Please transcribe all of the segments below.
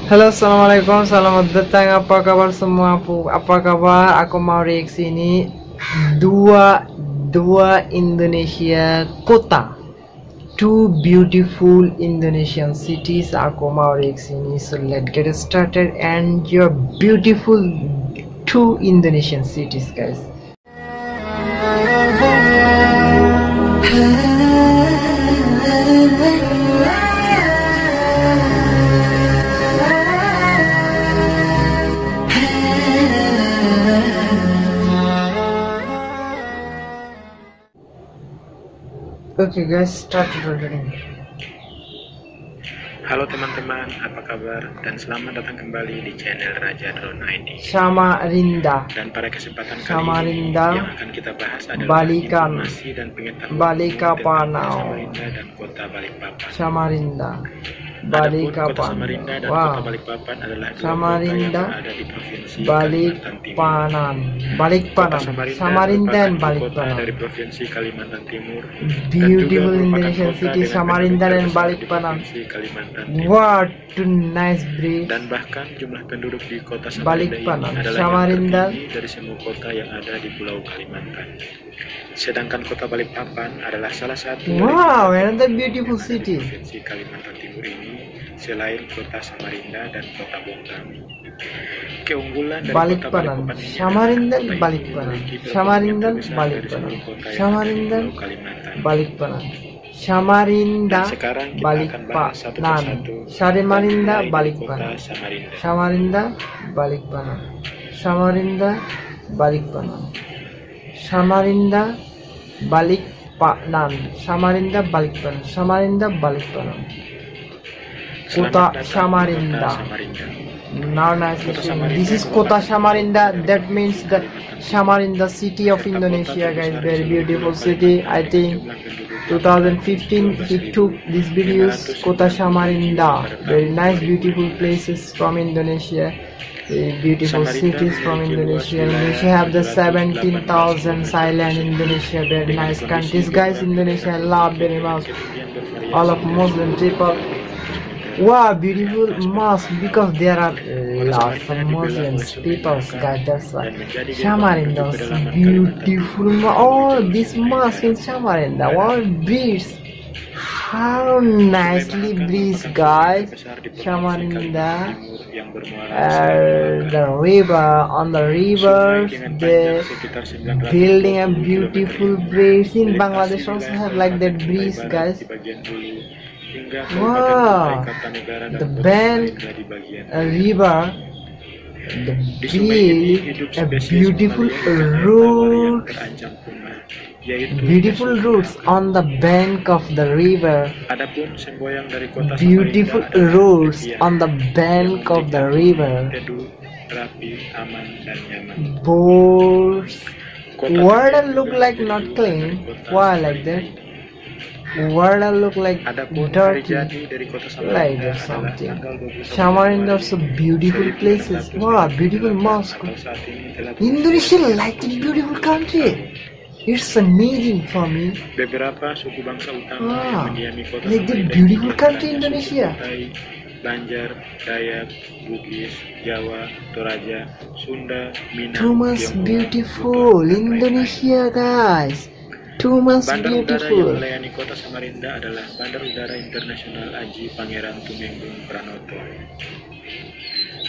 Halo, assalamualaikum, selamat datang. Apa kabar semua? Apa kabar? Aku mau reaksi ini dua Indonesia kota, two beautiful Indonesian cities. Aku mau reaksi ini. So let's get started and your beautiful two Indonesian cities, guys. Okay guys, start recording. Halo teman-teman, apa kabar? Dan selamat datang kembali di channel Raja Drone ID. Samarinda. Dan pada kesempatan kali Samarinda, ini yang akan kita bahas adalah Balikan, informasi dan pengetahuan Balikapanau. Samarinda dan Kota Balikpapan. Samarinda, Adapun Kota Balikapan. Samarinda dan Wow. Kota Balikpapan adalah dua Samarinda, kota yang ada di provinsi Kalimantan Timur. Balikpanan, Samarinda dan merupakan kota Balikpanan. dari provinsi Kalimantan Timur. Beautiful dan juga merupakan Indonesian kota city, dengan Samarinda penduduk dan terbesar di Balikpanan. provinsi Kalimantan Timur. What a nice bridge. Dan bahkan jumlah penduduk di kota Samarinda Balikpanan, ini adalah Samarinda. yang tertinggi dari semua kota yang ada di Pulau Kalimantan. Sedangkan kota Balikpapan adalah salah satu Wow, dari another beautiful city. provinsi Kalimantan Timur ini selain kota Samarinda dan kota Bongkami. Keunggulan dari Balikpanan, kota Balikpapan ini Samarinda, adalah kota ini Balikpanan, memiliki penduduk Samarinda, yang terbesar dari Balikpanan, seluruh kota yang ada di Samarinda, Pulau Kalimantan. Balikpanan, Samarinda, Dan sekarang kita akan bahas satu Balikpanan, persatu Samarinda, dari Balikpanan, kota Samarinda. Samarinda, Balikpanan, Samarinda, Balikpanan, Samarinda, Balikpanan, Samarinda, Balikpanan, Samarinda, Balikpanan. Kota Selamat datang di Samarinda. Kota Samarinda. Now nice Kota listening. Samarinda This is Kota Samarinda. That means the Samarinda city of Indonesia, guys. Very beautiful city. I think 2015 he took these videos. Kota Samarinda. Very nice, beautiful places from Indonesia. Beautiful cities from Indonesia. Indonesia have the 17,000 island. Indonesia very nice countries, guys. Indonesia I love very much. All of Muslim people. Wow, beautiful mosque because there are lots of Muslims people, guys. That's why Samarinda is beautiful. Oh, this mosque in Samarinda. Wow, breeze. How nicely breeze, guys. Samarinda. The river, on the river, the building a beautiful bridge. In Bangladesh also have like that bridge, guys. Wow, the band, a river, the bridge, a beautiful road, beautiful roads on the bank of the river, beautiful roads on the bank of the river, boards, water look like not clean, why like that? Water look like dirty, like that something. Samarinda are so beautiful places. Wow, beautiful mosque. Indonesia like the beautiful country. It's amazing for me. Wow, like the beautiful country Indonesia. Banjar, Dayak, Bugis, Jawa, Toraja, Sunda, Minang. Too much beautiful Indonesia, guys. Too much Bandar udara yang beautiful. melayani kota Samarinda adalah Bandar Udara Internasional Aji Pangeran Tumenggung Pranoto.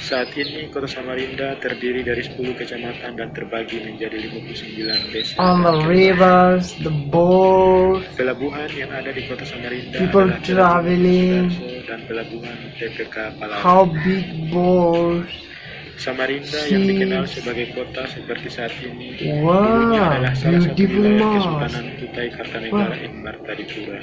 Saat ini kota Samarinda terdiri dari 10 kecamatan dan terbagi menjadi 59 desa. On the rivers, the boat, Pelabuhan yang ada di kota Samarinda people adalah traveling. Pelabuhan dan Pelabuhan TPK Palawan. How big boat. Samarinda yang dikenal sebagai kota seperti saat ini Wow, dulunya adalah salah satu beautiful wilayah mosque. Kesultanan Kutai Kartanegara Enbar Tadipura.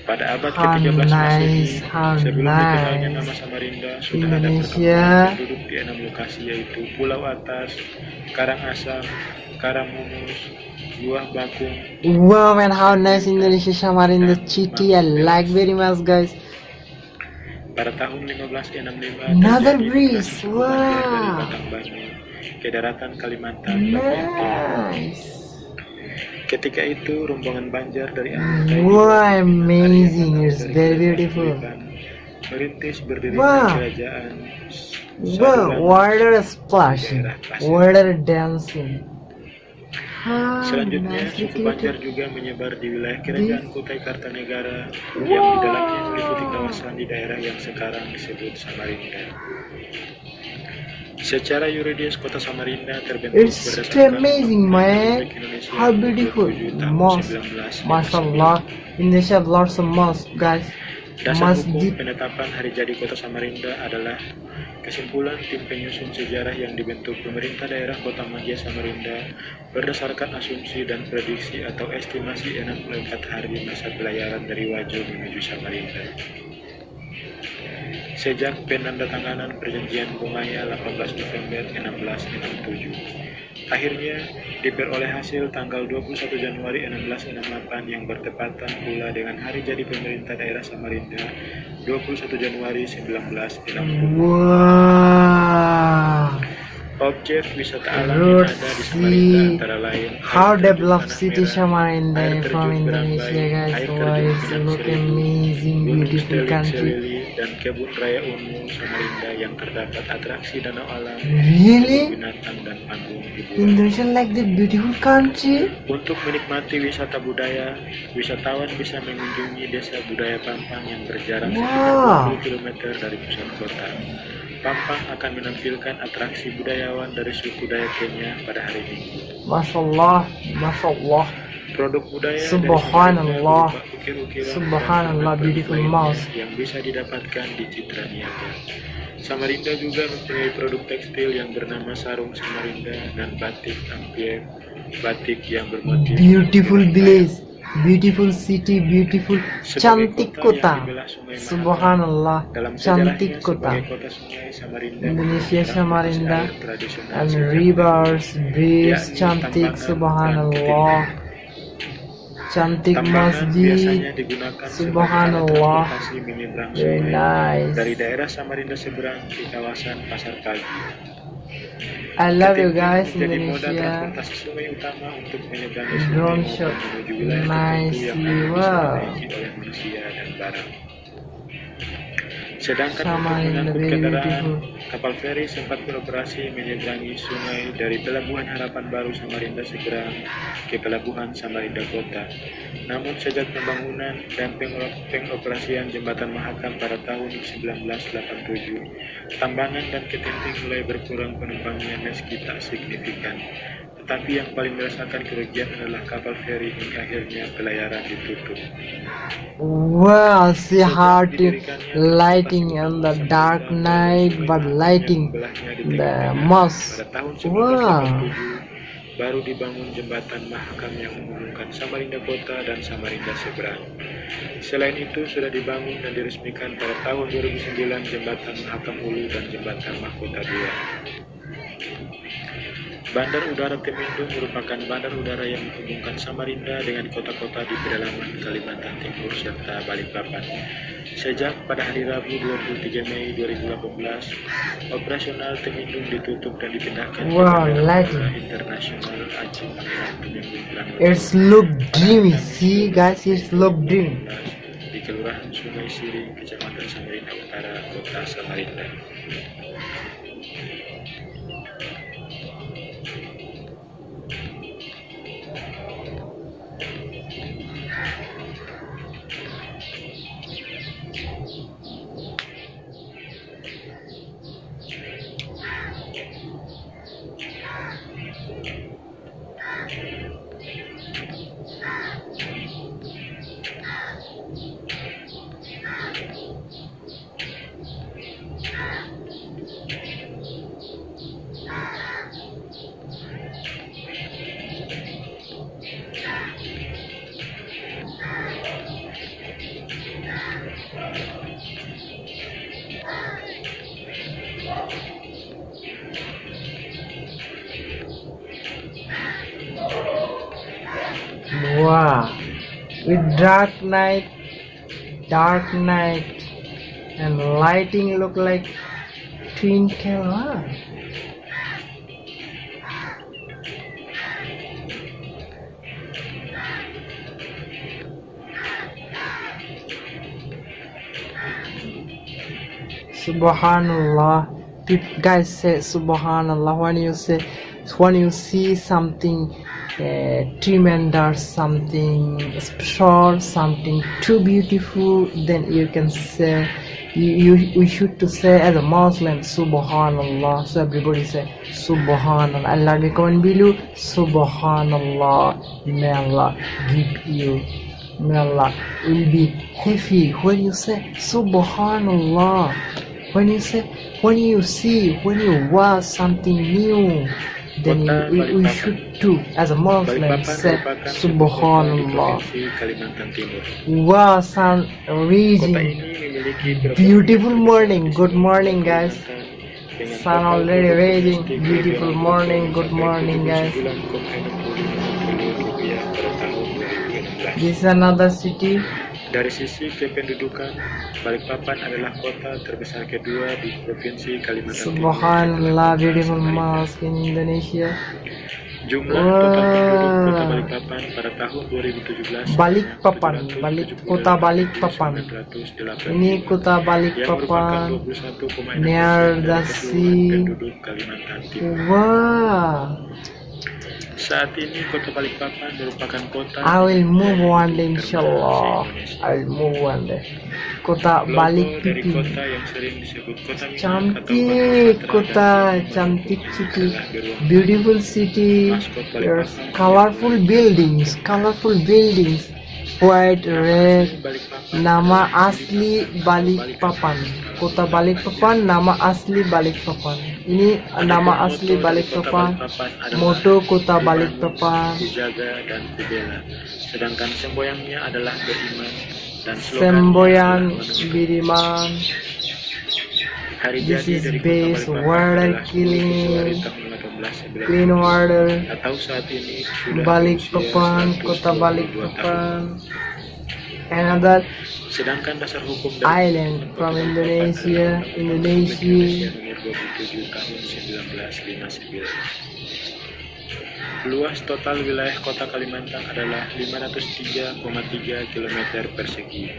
Pada abad How ke-13 Masehi, nice, how sebelum dikenalnya nice. nama Samarinda, sudah ada Indonesia. perkampungan penduduk di 6 lokasi, yaitu Pulau Atas, Karangasem, Karamumus, Buah Bakung. Wow, man, how nice Indonesia Samarinda city. I like very much, guys. Pada tahun 1565, Another terjadi breeze. migrasi banjir dari Wow, Batangbanu ke daratan Kalimantan bagian timur. nice. Ketika itu rombongan Banjar dari Aceh Wow, amazing. It's very beautiful. Merintis berdirinya Wow. kerajaan Wow, water splashing, water dancing. Selanjutnya, Nicely suku Banjar created. juga menyebar di wilayah kerajaan Kutai Kartanegara yang di dalamnya meliputi kawasan di daerah yang sekarang disebut Samarinda. Secara yuridis, kota Samarinda terbentuk It's berdasarkan amazing, Undang-Undang man. Republik Indonesia How beautiful. 27 tahun Mosque. 1959. Mashallah. Indonesia have lots of mosques, guys. Dasar hukum Masjid. penetapan hari jadi kota Samarinda adalah kesimpulan tim penyusun sejarah yang dibentuk pemerintah daerah Kota Madia Samarinda berdasarkan asumsi dan prediksi atau estimasi 64 hari masa pelayaran dari Wajo menuju Samarinda. Sejak penandatanganan perjanjian Bungaya 18 November 1667. Akhirnya diperoleh hasil tanggal 21 Januari 1668 yang bertepatan pula dengan hari jadi pemerintah daerah Samarinda 21 Januari 1960. Wow. Objek wisata alam yang ada di Samarinda antara lain How air terjun developed Tanah city Merah, Samarinda air from terjun Indonesia, Berambai, guys. air Wow, terjun it's Pinang look Seribu, amazing, Gunung beautiful Steleng country. Selili, dan kebun raya Unmu Samarinda yang terdapat atraksi danau alam, Really? binatang dan panggung hiburan. Indonesia like the beautiful country. Untuk menikmati wisata budaya, wisatawan bisa mengunjungi desa budaya Pampang yang berjarak Wow. sekitar 20 km dari pusat kota. Pampang akan menampilkan atraksi budayawan dari suku Dayak Kenya pada hari Minggu. Mashallah, Mashallah. Produk budaya Subhanallah. dari Samarinda berupa ukir-ukiran Subhanallah, dan beautiful produk mosque. lainnya yang bisa didapatkan di Citra Niaga. Samarinda juga mempunyai produk tekstil yang bernama sarung Samarinda dan batik ampie, batik yang bermotif Beautiful ukiran village, beautiful city, beautiful. Sebagai Cantik yang kota. dibelah Sungai Mahakam, Subhanallah, dalam cantik sejarahnya kota. sebagai kota sungai Samarinda Indonesia merupakan Samarinda air tradisional and sejak rivers, bridge, yakni cantik. Tambangan Subhanallah. dan Cantik Tambangan masjid. biasanya digunakan Subhanallah. sebagai alat transportasi menyeberang Very sungai nice. dari daerah Samarinda seberang ke kawasan Pasar Pagi. I love you Ketinting guys, menjadi moda Indonesia. transportasi sungai utama untuk menyeberangi sungai Drone maupun shot. menuju wilayah tertentu yang Nicely, hanya bisa wow. dinaiki oleh manusia dan barang. Sedangkan untuk Samarinda mengangkut very kendaraan, beautiful. kapal feri sempat beroperasi menyeberangi sungai dari Pelabuhan Harapan Baru Samarinda seberang ke Pelabuhan Samarinda Kota. Namun sejak pembangunan dan pengoperasian jembatan Mahakam pada tahun 1987, Tambangan dan Ketinting mulai berkurang penumpangnya meski tak signifikan. Tetapi yang paling merasakan kerugian adalah kapal feri hingga akhirnya pelayaran ditutup. Wow, see how to lighting in the dark night, but lighting the mosque. Pada tahun Wow. 1987 baru dibangun jembatan Mahakam yang menghubungkan Samarinda Kota dan Samarinda Seberang. Selain itu sudah dibangun dan diresmikan pada tahun 2009 jembatan Mahakam Hulu dan jembatan Mahkota 2. Bandar Udara Temindung merupakan bandar udara yang menghubungkan Samarinda dengan kota-kota di pedalaman Kalimantan Timur serta Balikpapan. Sejak pada hari Rabu 23 Mei 2018, operasional Temindung ditutup dan dipindahkan ke Wow, Bandara lighting. Internasional Aji Pangeran Tumenggung Pranoto It's look dreamy. See, guys, it's look dreamy. di Kelurahan Sungai Siring, Kecamatan Samarinda Utara, Kota Samarinda. Wow, with dark night, and lighting look like twinkle. Wow. Subhanallah. Guys say Subhanallah when you see something tremendous, something special, something too beautiful, then you can say we should to say as a Muslim Subhanallah. So everybody say Subhanallah. And like the comment below, Subhanallah. May Allah give you. May Allah will be happy when you say Subhanallah. When you see, when you watch something new, then we should too, as a Muslim, say Subhanallah. Wow, sound raging. Beautiful morning. Good morning, guys. Sun already raging. Beautiful morning. Good morning, guys. This is another city. Dari sisi kependudukan, Balikpapan adalah kota terbesar kedua di Provinsi Kalimantan Timur. Subhanallah, beautiful mosque in Indonesia. Jumlah total penduduk kota Balikpapan pada tahun 2017 kota Balikpapan. Ini kota Balikpapan near the sea. Wow. Saat ini kota Balikpapan merupakan kota. I will move one day, inshallah. I will move one day. Kota Balikpapan. Kota yang sering disebut kota cantik, kota cantik city, beautiful city. There's colorful buildings, white, red. Nama asli Balikpapan. Kota Balikpapan, nama asli Balikpapan. Ini nama asli Balikpapan. Moto kota Balikpapan. Dijaga dan dibela. Sedangkan semboyannya adalah beriman dan semboyan beriman. This is base water killing, clean water. Atau saat ini sudah Balikpapan, kota Balikpapan. Another sedangkan dasar hukum island from Indonesia. nomor 27 tahun 1959. Luas total wilayah kota Kalimantan adalah 503,3 km persegi.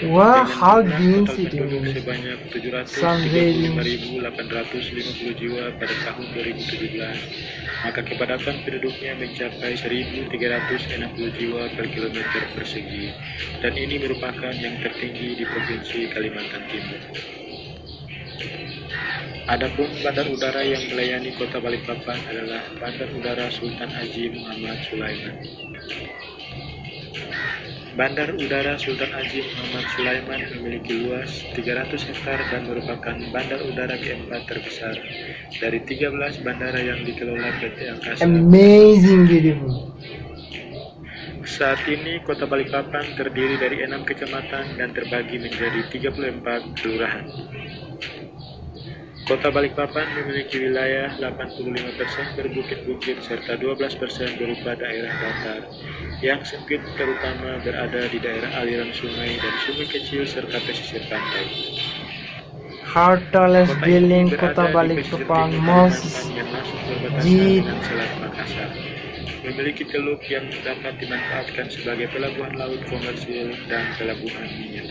Wah, how dense it Penduduk is. sebanyak Sunrise. 735.850 jiwa pada tahun 2017, maka kepadatan penduduknya mencapai 1.360 jiwa per kilometer persegi, dan ini merupakan yang tertinggi di Provinsi Kalimantan Timur. Adapun bandar udara yang melayani kota Balikpapan adalah Bandar Udara Sultan Haji Muhammad Sulaiman. Bandar Udara Sultan Haji Muhammad Sulaiman memiliki luas 300 hektar dan merupakan bandar udara keempat terbesar dari 13 bandara yang dikelola PT Angkasa. Amazing, beautiful. Saat ini kota Balikpapan terdiri dari 6 kecamatan dan terbagi menjadi 34 kelurahan. Kota Balikpapan memiliki wilayah 85% berbukit-bukit serta 12% berupa daerah datar yang sempit, terutama berada di daerah aliran sungai dan sungai kecil serta pesisir pantai. How tallest building kota Balikpapan? Masjid. Selat Makassar memiliki teluk yang dapat dimanfaatkan sebagai pelabuhan laut komersil dan pelabuhan minyak.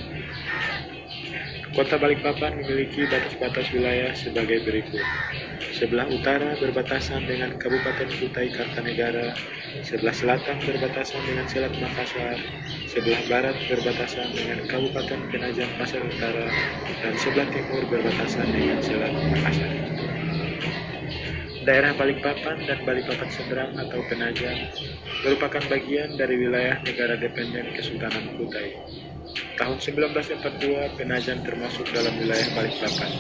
Kota Balikpapan memiliki batas-batas wilayah sebagai berikut. Sebelah utara berbatasan dengan Kabupaten Kutai Kartanegara, sebelah selatan berbatasan dengan Selat Makassar, sebelah barat berbatasan dengan Kabupaten Penajam Pasar Utara, dan sebelah timur berbatasan dengan Selat Makassar. Daerah Balikpapan dan Balikpapan Seberang atau Penajam merupakan bagian dari wilayah negara dependen Kesultanan Kutai. Tahun 1942, Penajam termasuk dalam wilayah Balikpapan.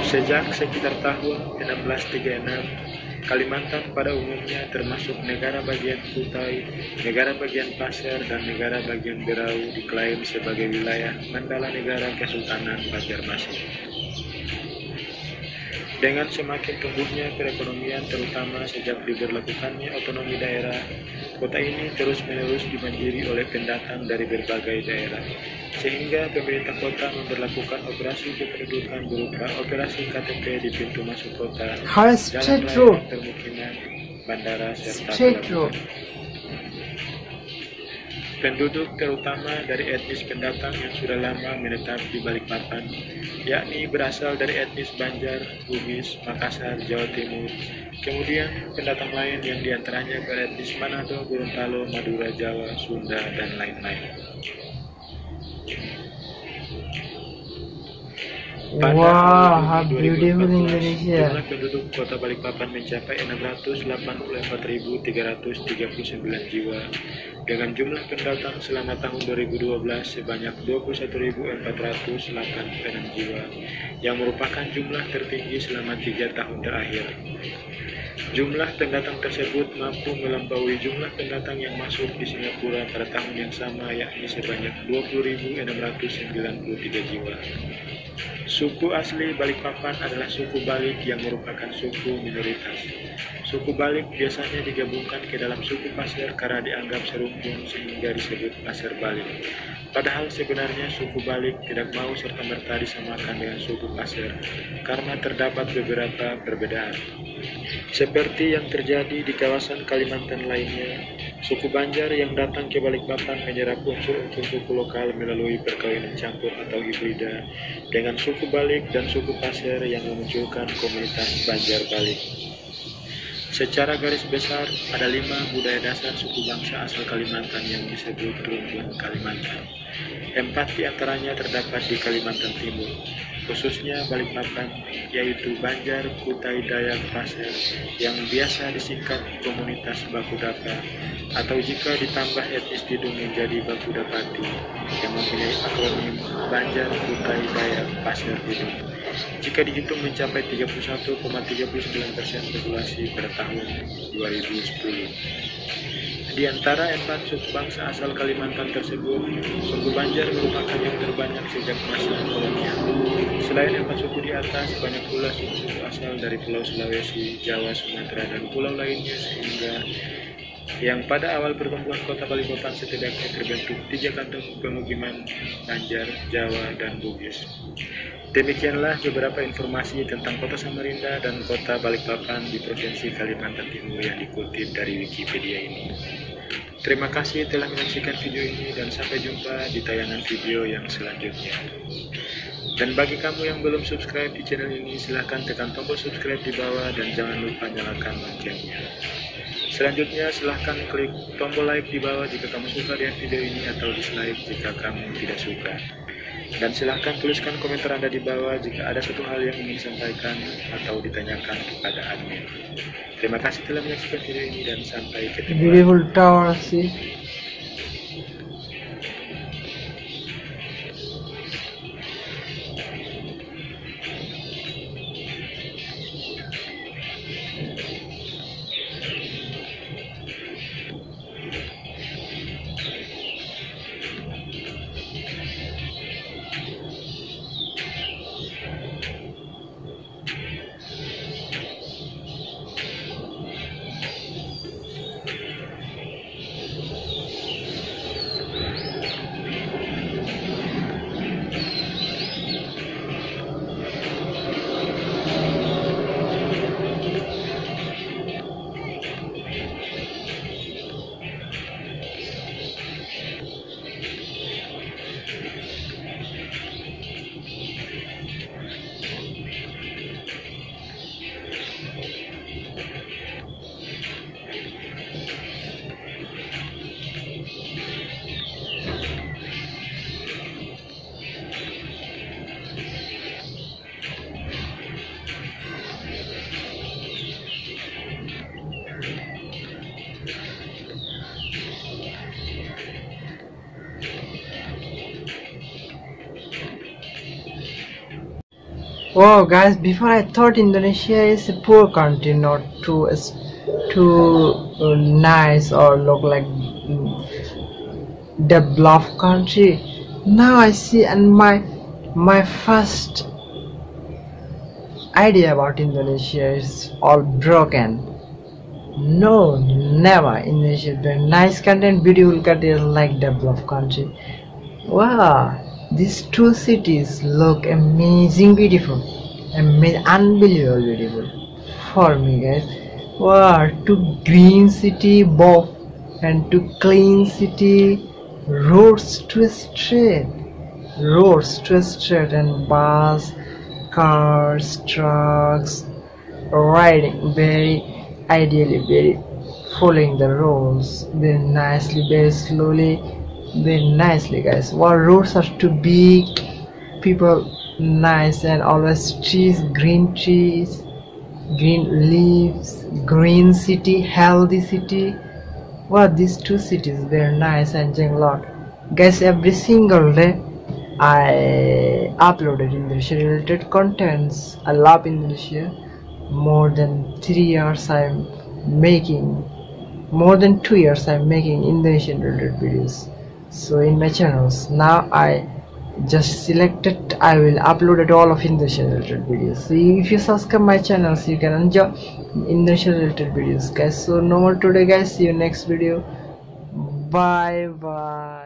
Sejak sekitar tahun 1636, Kalimantan pada umumnya termasuk negara bagian Kutai, negara bagian Pasir, dan negara bagian Berau diklaim sebagai wilayah Mandala Negara Kesultanan Banjarmasin. Dengan semakin tumbuhnya perekonomian terutama sejak diberlakukannya otonomi daerah, kota ini terus-menerus dibanjiri oleh pendatang dari berbagai daerah, sehingga pemerintah kota memberlakukan operasi kependudukan berupa operasi KTP di pintu masuk kota, jalan raya, permukiman, bandara, serta pelabuhan. Penduduk terutama dari etnis pendatang yang sudah lama menetap di Balikpapan, yakni berasal dari etnis Banjar, Bugis, Makassar, Jawa Timur. Kemudian pendatang lain yang diantaranya beretnis Manado, Gorontalo, Madura, Jawa, Sunda, dan lain-lain. Pada Wow, how tahun beautiful 2014, Indonesia. jumlah penduduk kota Balikpapan mencapai 684.339 jiwa, dengan jumlah pendatang selama tahun 2012 sebanyak 21.486 jiwa, yang merupakan jumlah tertinggi selama 3 tahun terakhir. Jumlah pendatang tersebut mampu melampaui jumlah pendatang yang masuk di Singapura pada tahun yang sama, yakni sebanyak 20.693 jiwa. Suku asli Balikpapan adalah suku Balik yang merupakan suku minoritas. Suku Balik biasanya digabungkan ke dalam suku Pasir karena dianggap serumpun sehingga disebut Pasir Balik. Padahal sebenarnya suku Balik tidak mau serta-merta disamakan dengan suku Pasir karena terdapat beberapa perbedaan. Seperti yang terjadi di kawasan Kalimantan lainnya, suku Banjar yang datang ke Balikpapan menyerap unsur-unsur suku lokal melalui perkawinan campur atau hibrida dengan suku Balik dan suku Pasir yang memunculkan komunitas Banjar Balik. Secara garis besar, ada 5 budaya dasar suku bangsa asal Kalimantan yang disebut rumpun Kalimantan. 4 diantaranya terdapat di Kalimantan Timur, khususnya Balikpapan, yaitu Banjar, Kutai, Dayak, Pasir, yang biasa disingkat komunitas Bakudapa, atau jika ditambah etnis Tidung menjadi Bakudapati, yang mempunyai akronim Banjar, Kutai, Dayak, Pasir, Tidung. Jika dihitung mencapai 31,39% populasi pada tahun 2010. Di antara 4 suku bangsa asal Kalimantan tersebut, suku Banjar merupakan yang terbanyak sejak masa kolonial. Selain 4 suku di atas, banyak pula suku-suku asal dari Pulau Sulawesi, Jawa, Sumatera, dan pulau lainnya, sehingga yang pada awal pertumbuhan kota Balikpapan setidaknya terbentuk 3 kantong pemukiman Banjar, Jawa, dan Bugis. Demikianlah beberapa informasi tentang kota Samarinda dan kota Balikpapan di Provinsi Kalimantan Timur yang dikutip dari Wikipedia ini. Terima kasih telah menyaksikan video ini dan sampai jumpa di tayangan video yang selanjutnya. Dan bagi kamu yang belum subscribe di channel ini, silahkan tekan tombol subscribe di bawah dan jangan lupa nyalakan loncengnya. Selanjutnya silahkan klik tombol like di bawah jika kamu suka dengan video ini atau dislike jika kamu tidak suka. Dan silahkan tuliskan komentar Anda di bawah jika ada suatu hal yang ingin disampaikan atau ditanyakan kepada admin. Terima kasih telah menyaksikan video ini dan sampai ketemu. Beautiful tower, see. Wow, guys, before I thought Indonesia is a poor country, not too nice or look like developed country. Now I see, and my first idea about Indonesia is all broken. No, never. Indonesia is very nice country and beautiful country like developed country. Wow. These 2 cities look amazing beautiful, unbelievable beautiful for me, guys. Wow, 2 green city both and 2 clean city roads to straight, and bus, cars, trucks riding very ideally, very following the roads very nicely, very slowly, very nicely, guys. What roads are too big, people nice, and always trees, green leaves, green city, healthy city. Wow, these two cities very nice and enjoying a lot, guys. Every single day I uploaded Indonesia related contents. I love Indonesia. More than 3 years I'm making, more than 2 years I'm making Indonesian related videos, so in my channels. Now I just selected, I will upload it all of Indonesian related videos. So if you subscribe my channels, you can enjoy Indonesian related videos, guys. So no more today, guys. See you next video. Bye bye.